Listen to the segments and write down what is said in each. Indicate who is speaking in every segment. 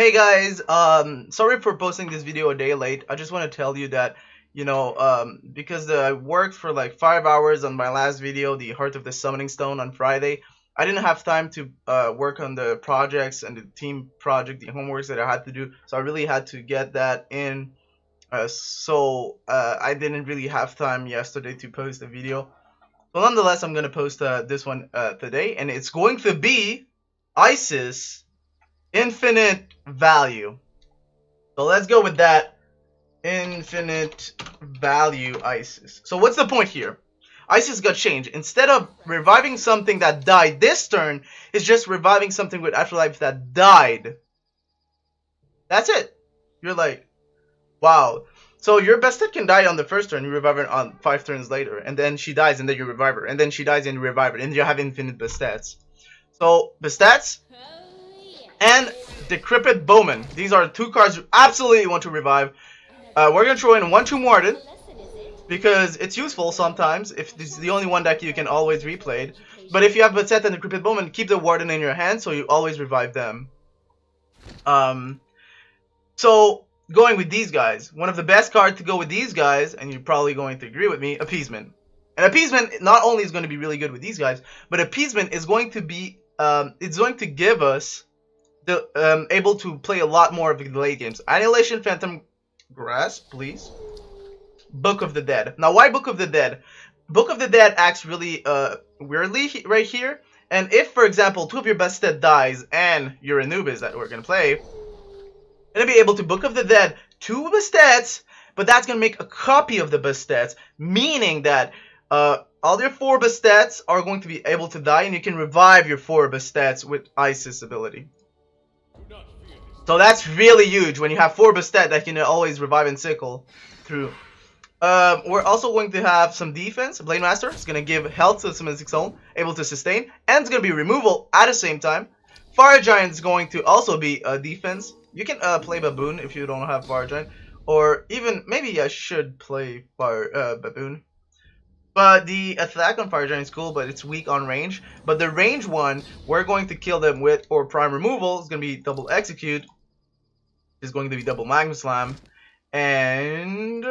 Speaker 1: Hey guys, sorry for posting this video a day late. I just want to tell you that, because I worked for like 5 hours on my last video, the Heart of the Summoning Stone on Friday, I didn't have time to work on the projects and the team project, the homeworks that I had to do. So I really had to get that in. I didn't really have time yesterday to post the video. But nonetheless, I'm gonna post this one today, and it's going to be ISIS infinite value. So let's go with that. Infinite value ISIS. So what's the point here? ISIS got changed. Instead of reviving something that died this turn, it's just reviving something with Afterlife that died. That's it. You're like, wow. So your best hit can die on the first turn, you revive her on 5 turns later, and then she dies and then you revive her, and then she dies and you revive her, and you have infinite bestats. So bestats and Decrepit Bowman. These are two cards you absolutely want to revive. We're going to throw in 1-2 Warden, because it's useful sometimes. If this is the only one deck you can always replay it. But if you have Betset and Decrepit Bowman, keep the Warden in your hand so you always revive them. So, going with these guys. One of the best cards to go with these guys, and you're probably going to agree with me, Appeasement. And Appeasement not only is going to be really good with these guys, but Appeasement is going to be, it's going to give us the able to play a lot more of the late games. Annihilation, Phantom Grasp, please. Book of the Dead. Now, why Book of the Dead? Book of the Dead acts really weirdly right here. And if, for example, 2 of your best stat dies and you're Anubis that we're gonna play, you're gonna be able to Book of the Dead 2 best stats, but that's gonna make a copy of the best stats, meaning that all your 4 best stats are going to be able to die, and you can revive your 4 best stats with Isis ability. So that's really huge when you have 4 Bastet that can always revive and sickle through. We're also going to have some defense. Blade Master is going to give health to the Symmetric Zone, able to sustain, and it's going to be removal at the same time. Fire Giant is going to also be defense. You can play Baboon if you don't have Fire Giant, or even maybe I should play Baboon. But the attack on Fire Giant is cool, but it's weak on range. But the range one, we're going to kill them with, or Prime Removal, is going to be Double Execute. Is going to be Double Magnum Slam. And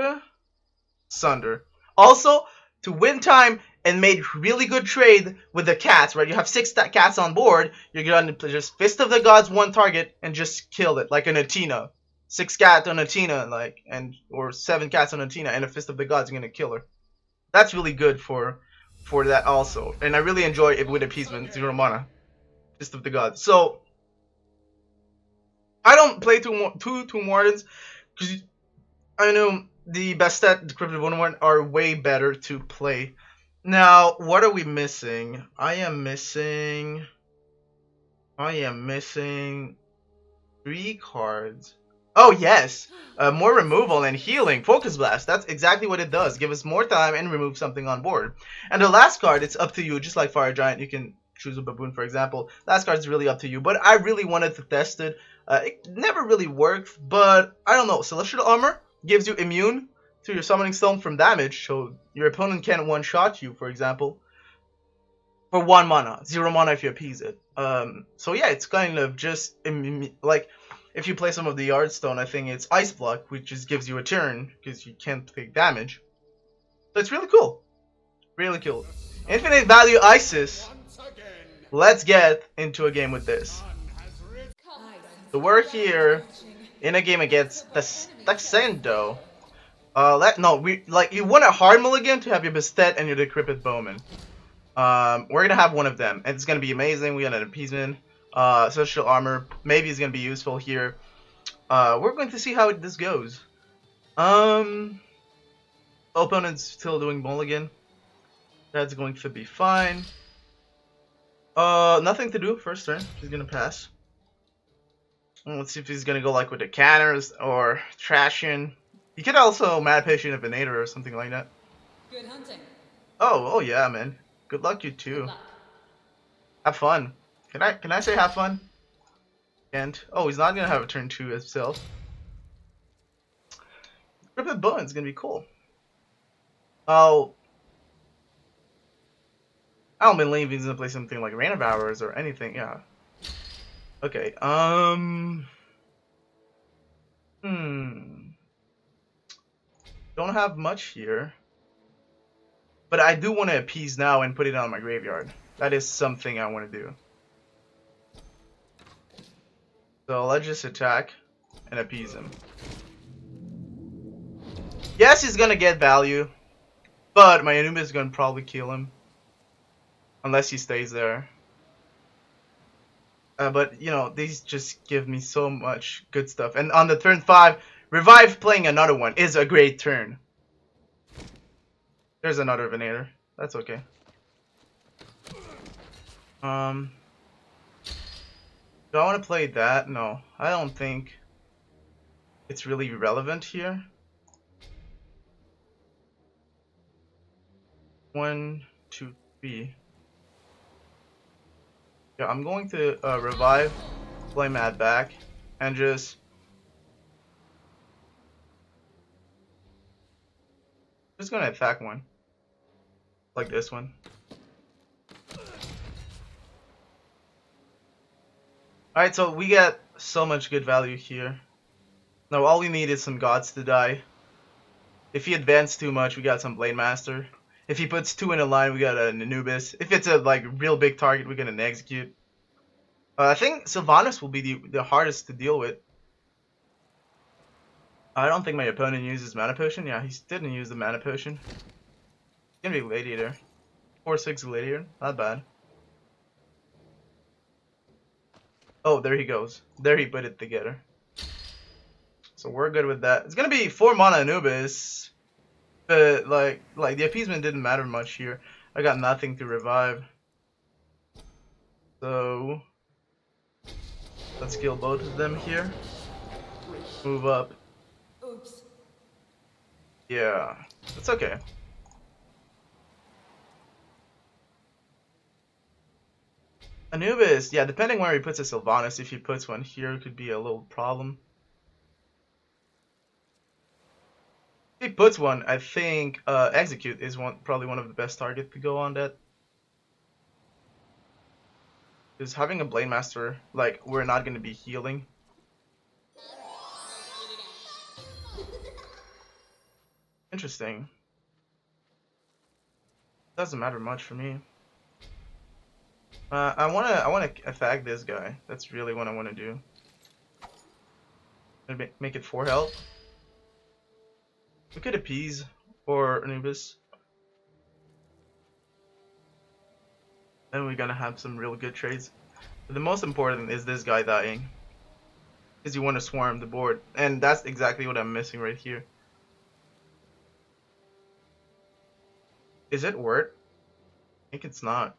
Speaker 1: Sunder. Also, to win time and make really good trade with the cats, right? You have 6 cats on board. You're going to just Fist of the Gods one target and just kill it, like an Athena. 6 cats on Athena, or 7 cats on Athena, and a Fist of the Gods, you're going to kill her. That's really good for that also. And I really enjoy it with Appeasement, 0 mana. Fist of the Gods. So, I don't play two Wardens, because I know the best stat, the Decrepit Bowman, are way better to play. Now, what are we missing? I am missing 3 cards. Oh, yes! More removal and healing. Focus Blast. That's exactly what it does. Give us more time and remove something on board. And the last card, it's up to you. Just like Fire Giant, you can choose a Baboon, for example. Last card is really up to you. But I really wanted to test it. It never really worked, but I don't know. Celestial Armor gives you immune to your Summoning Stone from damage, so your opponent can't one-shot you, for example, for 1 mana. 0 mana if you appease it. So yeah, it's kind of just, like, if you play some of the Yardstone, I think it's Ice Block, which just gives you a turn, because you can't take damage. So it's really cool. Really cool. Infinite Value Isis. Let's get into a game with this. So we're here in a game against the Taxendo. You want a hard mulligan to have your Bastet and your Decrepit Bowman. We're gonna have one of them, and it's gonna be amazing. We got an Appeasement, Social Armor. Maybe it's gonna be useful here. We're going to see how this goes. Opponent's still doing mulligan. That's going to be fine. Nothing to do first turn. He's gonna pass. Let's see if he's gonna go like with the canners or Trashin. He could also Mad Patient Venator or something like that.
Speaker 2: Good hunting.
Speaker 1: Oh yeah, man. Good luck, you too. Have fun. Can I say have fun? And oh, he's not gonna have a turn 2 himself. Decrepit Bowman's gonna be cool. Oh, I don't believe he's gonna play something like Rain of Hours or anything. Yeah. Okay. Don't have much here. But I do want to appease now and put it on my graveyard. That is something I want to do. So let's just attack and appease him. Yes, he's gonna get value, but my Anubis is gonna probably kill him. Unless he stays there. But, you know, these just give me so much good stuff. And on the turn 5, Revive playing another one is a great turn. There's another Venator. That's okay. Do I want to play that? No, I don't think it's really relevant here. 1, 2, 3. Yeah, I'm going to revive, play Mad back, and just gonna attack one, like this one. Alright, so we get so much good value here. Now all we need is some gods to die. If he advanced too much, we got some Blade Master. If he puts 2 in a line, we got an Anubis. If it's a like real big target, we get an Execute. I think Sylvanas will be the hardest to deal with. I don't think my opponent uses Mana Potion. Yeah, he didn't use the Mana Potion. It's gonna be Gladiator. 4/6 Gladiator. Not bad. Oh, there he goes. There he put it together. So we're good with that. It's gonna be 4 mana Anubis. But like the appeasement didn't matter much here. I got nothing to revive. So let's kill both of them here. Move up.
Speaker 2: Oops.
Speaker 1: Yeah, that's okay. Anubis, yeah, depending where he puts a Sylvanas, if he puts one here, it could be a little problem. If he puts one, I think Execute is probably one of the best targets to go on that. Because having a Blade Master, like, we're not going to be healing. Interesting. Doesn't matter much for me. I wanna attack this guy. That's really what I wanna do. Make it 4 health. We could appease or Anubis. Then we're gonna have some real good trades. But the most important is this guy dying. Because you want to swarm the board. And that's exactly what I'm missing right here. Is it worth? I think it's not.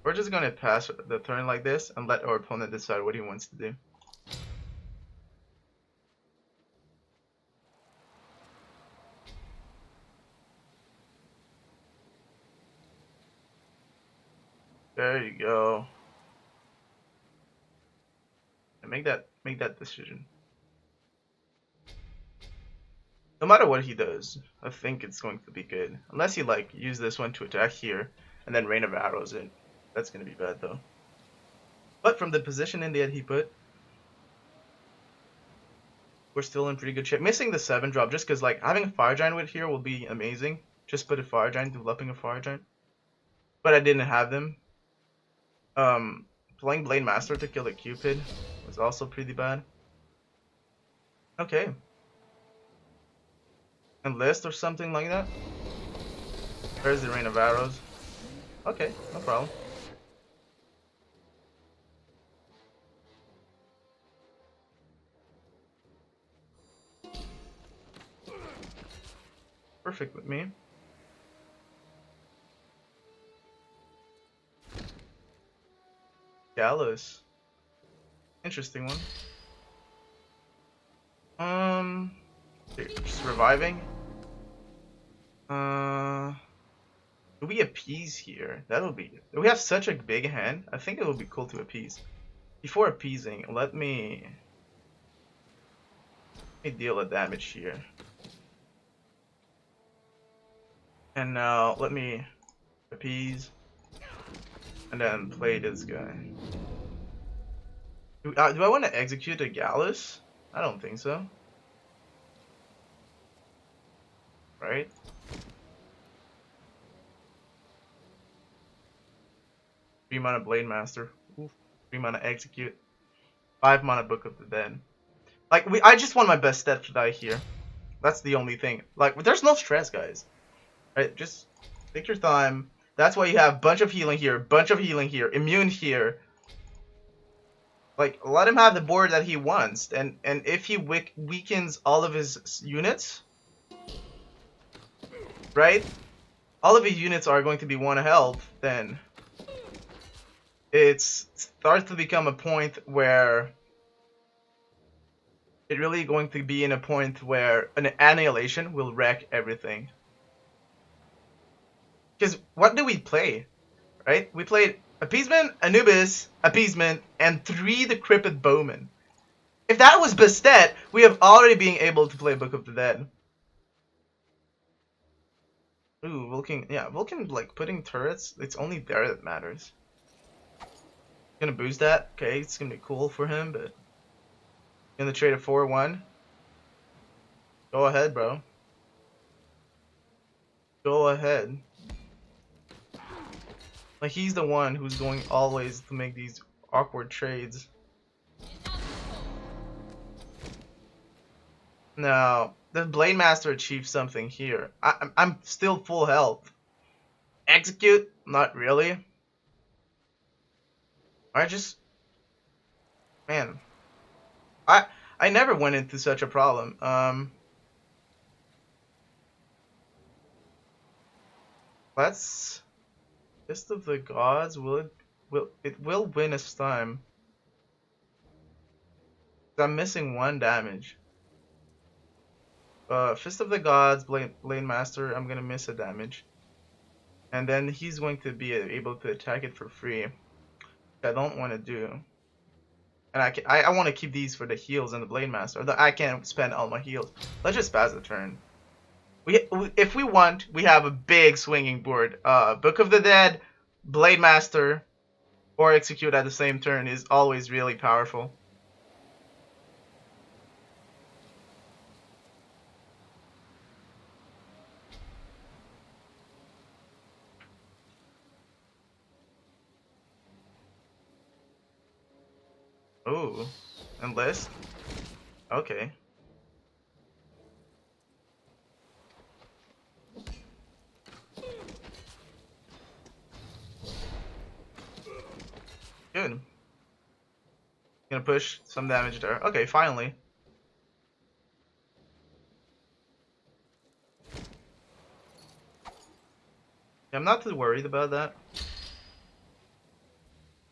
Speaker 1: We're just gonna pass the turn like this and let our opponent decide what he wants to do. There you go. And make that decision. No matter what he does, I think it's going to be good. Unless he like use this one to attack here and then Rain of Arrows it. That's gonna be bad though. But from the position in the end he put, we're still in pretty good shape. Missing the 7 drop just because like having a Fire Giant with here will be amazing. Just put a Fire Giant, developing a Fire Giant. But I didn't have them. Playing Blade Master to kill a Cupid was also pretty bad. Okay. Enlist or something like that. Where's the Rain of Arrows? Okay, no problem. Perfect with me. Gallus. Interesting one. Just reviving. Do we appease here? That'll be. We have such a big hand. I think it would be cool to appease. Before appeasing, let me deal a damage here. And now let me appease and then play this guy. Do I want to execute a Gallus? I don't think so. Right? 3 mana Blade Master. Oof. 3 mana Execute. 5 mana Book of the Dead. Like, I just want my best stat to die here. That's the only thing. Like, there's no stress, guys. Right? Just take your time. That's why you have bunch of healing here, bunch of healing here, immune here. Like, let him have the board that he wants. And if he weakens all of his units, right? All of his units are going to be 1 health, then it starts to become a point where it's really going to be in a point where an annihilation will wreck everything. Because what do we play? Right? We played Appeasement, Anubis, Appeasement, and 3 Decrepit Bowmen. If that was Bastet, we have already been able to play Book of the Dead. Ooh, Vulcan, yeah, Vulcan, like, putting turrets, it's only there that matters. Gonna boost that, okay, it's gonna be cool for him, but... Gonna trade a 4-1. Go ahead, bro. Go ahead. Like, he's the one who's going always to make these awkward trades. Now, the Blade Master achieved something here. I'm still full health. Execute? Not really. I just... Man. I never went into such a problem. Let's... Fist of the Gods, it will win us time. I'm missing 1 damage. Fist of the Gods, Blade Master, I'm gonna miss a damage. And then he's going to be able to attack it for free. I don't want to do. And I want to keep these for the heals and the Blade Master. I can't spend all my heals. Let's just pass the turn. If we want, we have a big swinging board. Book of the Dead, Blade Master, or Execute at the same turn is always really powerful. Ooh, and list? Okay. Good. Gonna push some damage there. Okay, finally. Yeah, I'm not too worried about that.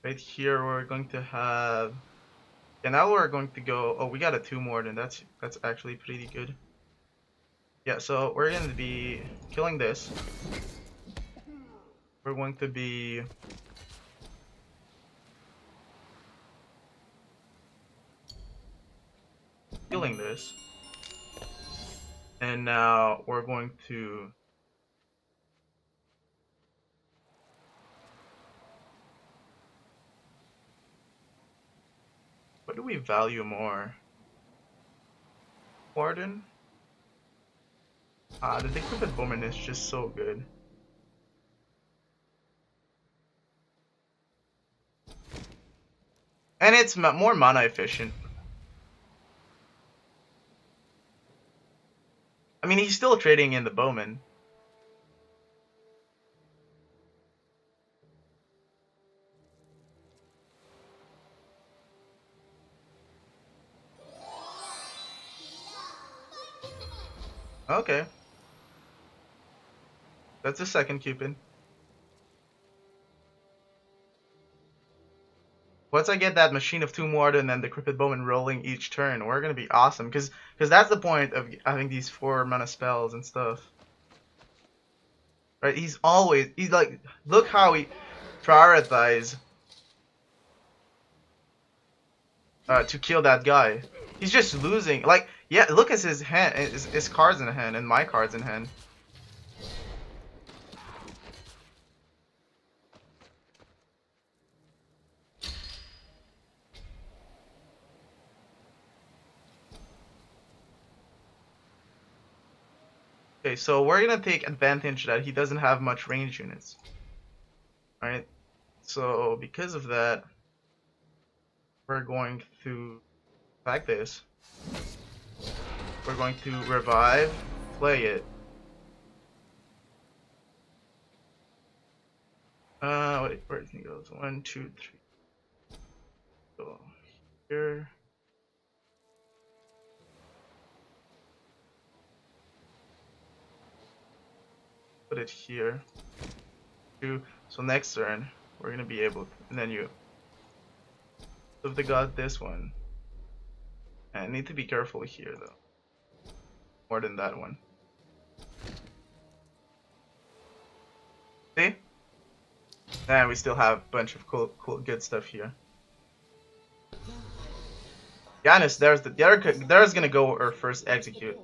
Speaker 1: Right here we're going to have... Yeah, now we're going to go... Oh, we got a 2 more, then that's actually pretty good. Yeah, so we're going to be killing this. We're going to be... killing this. And now we're going to... What do we value more? Warden? The Decrepit Bowman is just so good. And it's more mana efficient. I mean, he's still trading in the Bowman. Okay. That's a second Cupid. Once I get that Machine of 2 more and then the Decrepit Bowman rolling each turn, we're gonna be awesome. Because that's the point of having these 4 mana spells and stuff. Right? He's like, look how he prioritizes to kill that guy. He's just losing. Like, yeah, look at his hand, his cards in hand, and my cards in hand. Okay, so we're gonna take advantage that he doesn't have much range units. Alright, so because of that, we're going to attack this. We're going to revive, play it. Wait, where does he go? 1, 2, 3. Go here. Put it here. 2. So next turn, we're gonna be able to, and then you. So if they got this one, and I need to be careful here though. More than that one. See? And we still have a bunch of cool, good stuff here. Giannis, there's gonna go our first execute.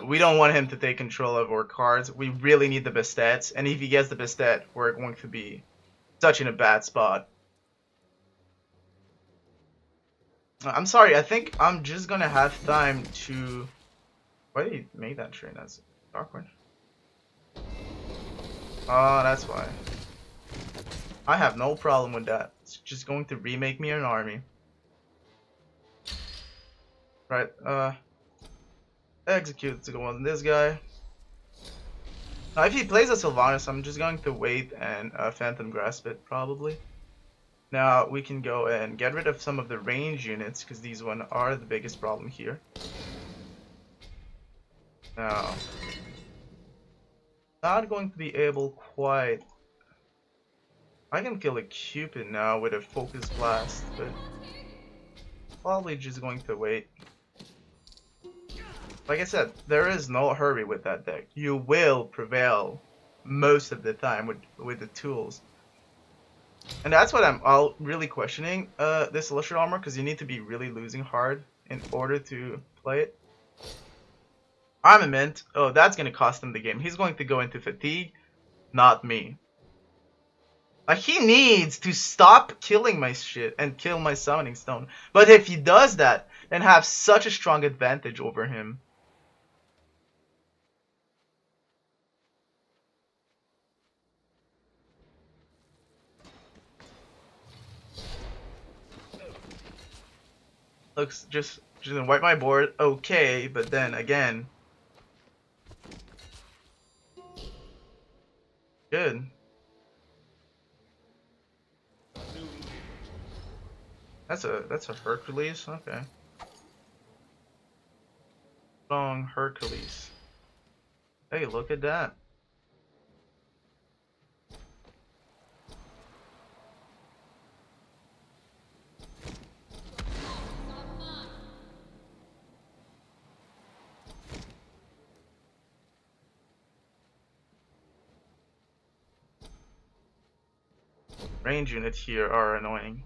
Speaker 1: We don't want him to take control of our cards. We really need the Bastet, and if he gets the Bastet, we're going to be such in a bad spot. I'm sorry, I think I'm just gonna have time to... Why did he make that train? That's awkward. Oh, that's why. I have no problem with that. It's just going to remake me an army. Right, execute to go on this guy. Now if he plays a Sylvanas, I'm just going to wait and Phantom Grasp it, probably. Now we can go and get rid of some of the range units, because these one are the biggest problem here. Now, not going to be able quite... I can kill a Cupid now with a Focus Blast, but probably just going to wait. Like I said, there is no hurry with that deck. You will prevail most of the time with the tools. And that's what I'm all really questioning this Celestial Armor, because you need to be really losing hard in order to play it. Armament, oh, that's going to cost him the game. He's going to go into fatigue, not me. Like, he needs to stop killing my shit and kill my Summoning Stone. But if he does that, then have such a strong advantage over him. Looks just gonna wipe my board, okay, but then again, good. That's a Hercules, okay. Strong Hercules. Hey, look at that. Range units here are annoying.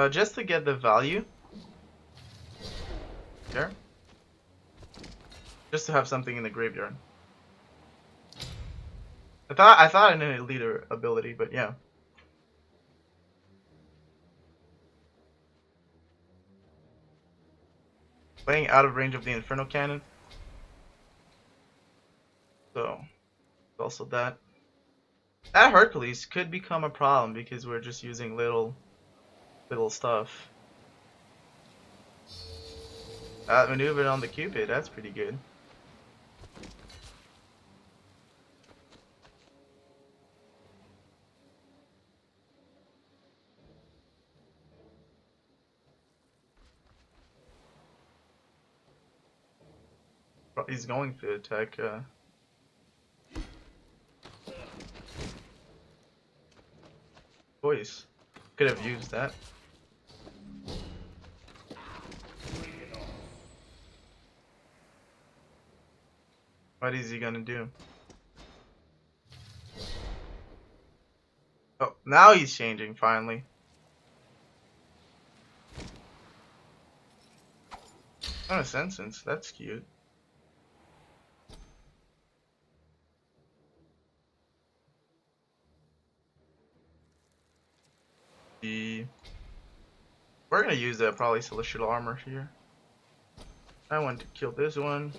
Speaker 1: Just to get the value. There. Just to have something in the graveyard. I thought I knew a leader ability, but yeah. Playing out of range of the Inferno Cannon. So, also that. That Hercules could become a problem because we're just using little stuff. Maneuvered on the Cupid, that's pretty good. He's going to attack. Voice. Could have used that. What is he gonna do? Oh, now he's changing finally. Oh, a sentence. That's cute. We're gonna use probably Celestial Armor here. I want to kill this one.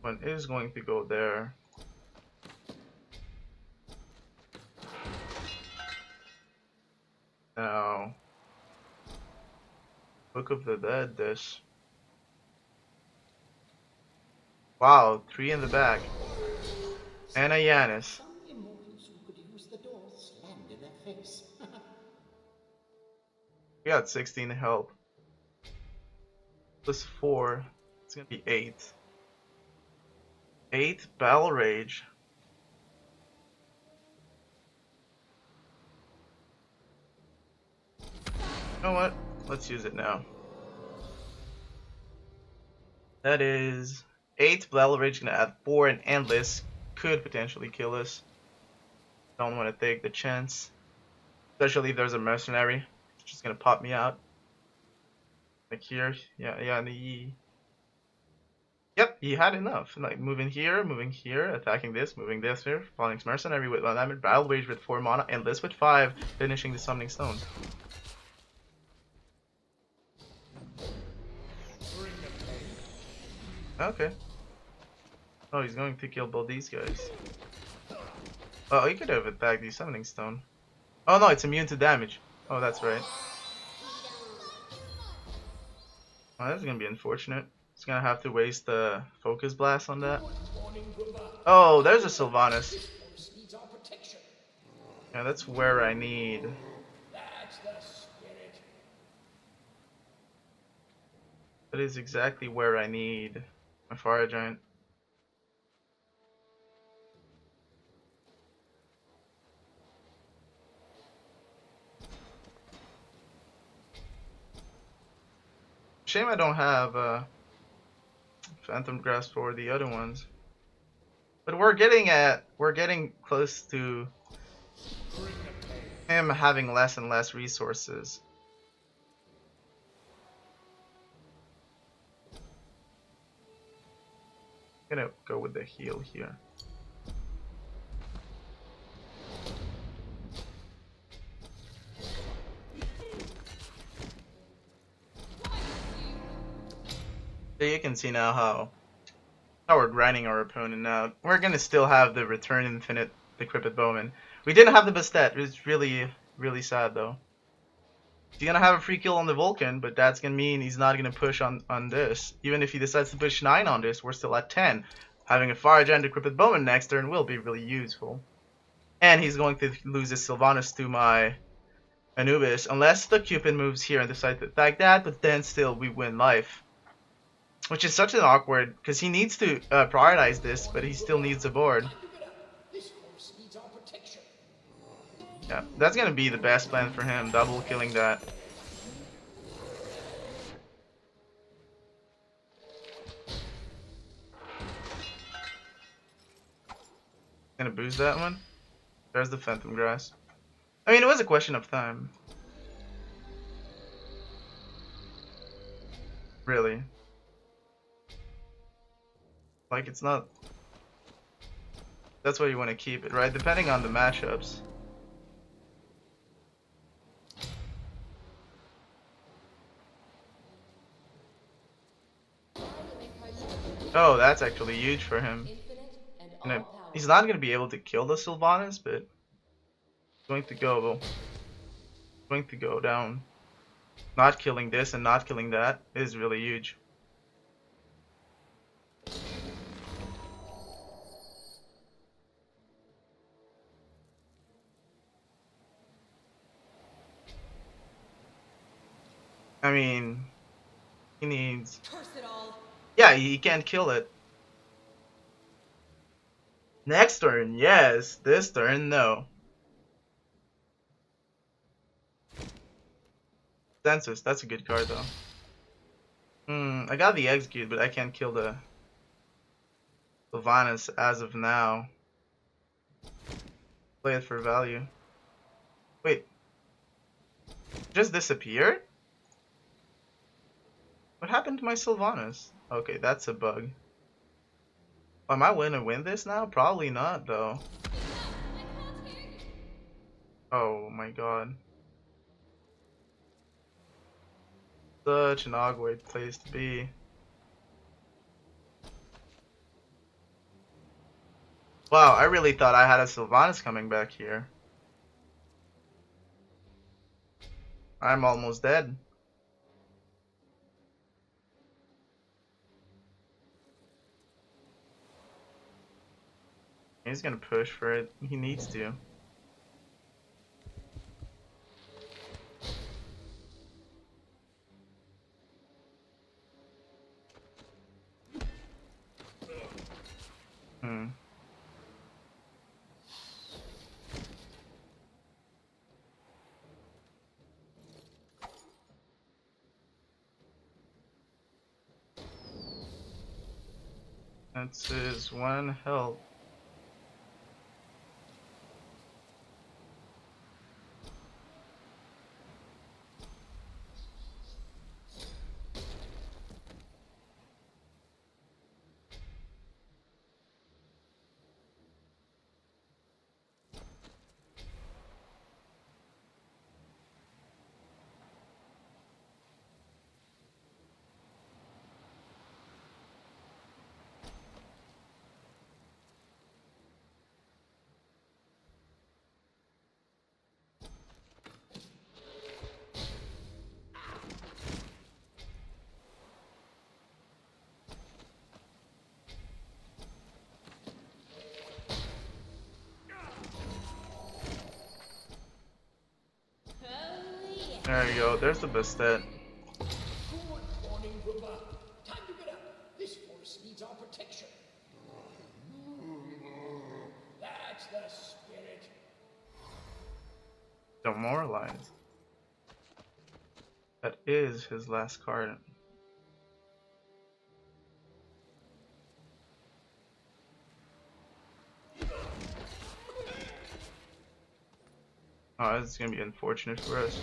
Speaker 1: One is going to go there. Now, Book of the Dead, this. Wow, 3 in the back. And a Yanis.
Speaker 2: Some immortals who could use the door slammed in their face.
Speaker 1: We got 16 help. Plus 4. It's gonna be 8. 8 Battle Rage. You know what? Let's use it now. That is 8 Battle Rage, gonna add 4 and Endless. Could potentially kill us. Don't want to take the chance. Especially if there's a mercenary. It's just gonna pop me out. Like here. Yeah, and he... Yep, he had enough. Like moving here, attacking this, moving this here. Falling mercenary with 1 damage, Battle Rage with 4 mana, Endless with 5, finishing the Summoning Stone. Okay. Oh, he's going to kill both these guys. Oh, he could have attacked the Summoning Stone. Oh no, it's immune to damage. Oh, that's right. Oh, that's gonna be unfortunate. He's gonna have to waste the Focus Blast on that. Oh, there's a Sylvanas. Yeah, that's where I need. That is exactly where I need my Fire Giant. Shame I don't have Phantom Grasp for the other ones. But we're getting close to him having less and less resources. I'm gonna go with the heal here. So you can see now how we're grinding our opponent now. We're gonna still have the Return Infinite Decrepit Bowman. We didn't have the Bastet. It's really, really sad though. He's gonna have a free kill on the Vulcan, but that's gonna mean he's not gonna push on this. Even if he decides to push 9 on this, we're still at 10. Having a Fire Giant Decrepit Bowman next turn will be really useful. And he's going to lose his Sylvanas to my Anubis, unless the Cupid moves here and decides to attack that, but then still we win life. Which is such an awkward, because he needs to prioritize this, but he still needs a board. Yeah, that's gonna be the best plan for him, double killing that. Gonna boost that one. There's the Phantom Grass. I mean, it was a question of time. Really. Like, it's not... That's why you want to keep it, right? Depending on the matchups. Oh, that's actually huge for him. He's not going to be able to kill the Sylvanas, but he's going to go down. Not killing this and not killing that is really huge. I mean, he needs... Yeah, he can't kill it. Next turn, yes. This turn, no. Census, that's a good card though. I got the Execute, but I can't kill the Sylvanas as of now. Play it for value. Wait. Just disappeared? What happened to my Sylvanas? Okay, that's a bug. Am I gonna win this now? Probably not, though. Oh my god. Such an awkward place to be. Wow, I really thought I had a Sylvanas coming back here. I'm almost dead. He's gonna push for it. He needs to. Hmm. That's his one health. There you go. There's the best stat.
Speaker 2: Good morning, Ruba. Time to get up. This forest needs our protection. That's the spirit.
Speaker 1: Demoralized. That is his last card. Oh, this is gonna be unfortunate for us.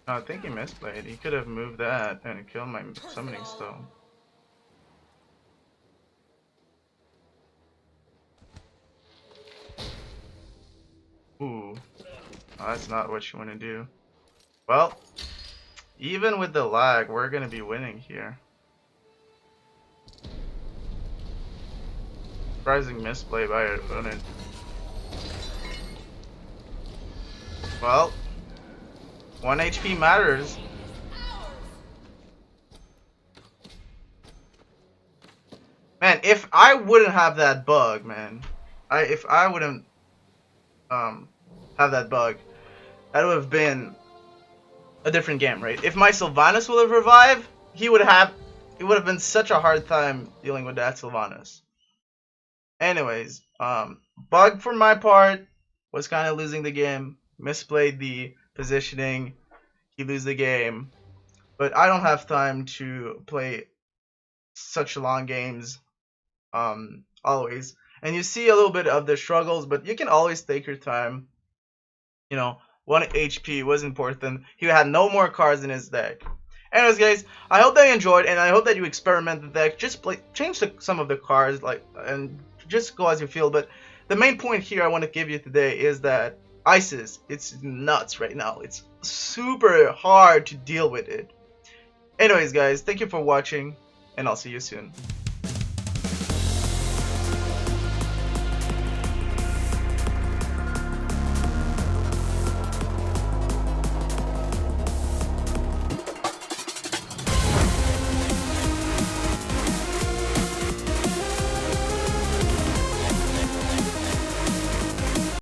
Speaker 1: Oh, I think he misplayed. He could have moved that and killed my summoning stone. Ooh. Oh, that's not what you want to do. Well, even with the lag, we're going to be winning here. Surprising misplay by our opponent. Well, 1 HP matters. Man, if I wouldn't have that bug, man, if I wouldn't have that bug, that would have been a different game, right? If my Sylvanas would have revived, it would have been such a hard time dealing with that Sylvanas. Anyways, bug for my part was kind of losing the game, misplayed the positioning, he lose the game. But I don't have time to play such long games always. And you see a little bit of the struggles, but you can always take your time. You know, 1 HP was important. He had no more cards in his deck. Anyways, guys, I hope that you enjoyed, and I hope that you experiment the deck. Just change some of the cards, and just go as you feel. But the main point here I want to give you today is that Isis, it's nuts right now. It's super hard to deal with it. Anyways, guys, thank you for watching, and I'll see you soon.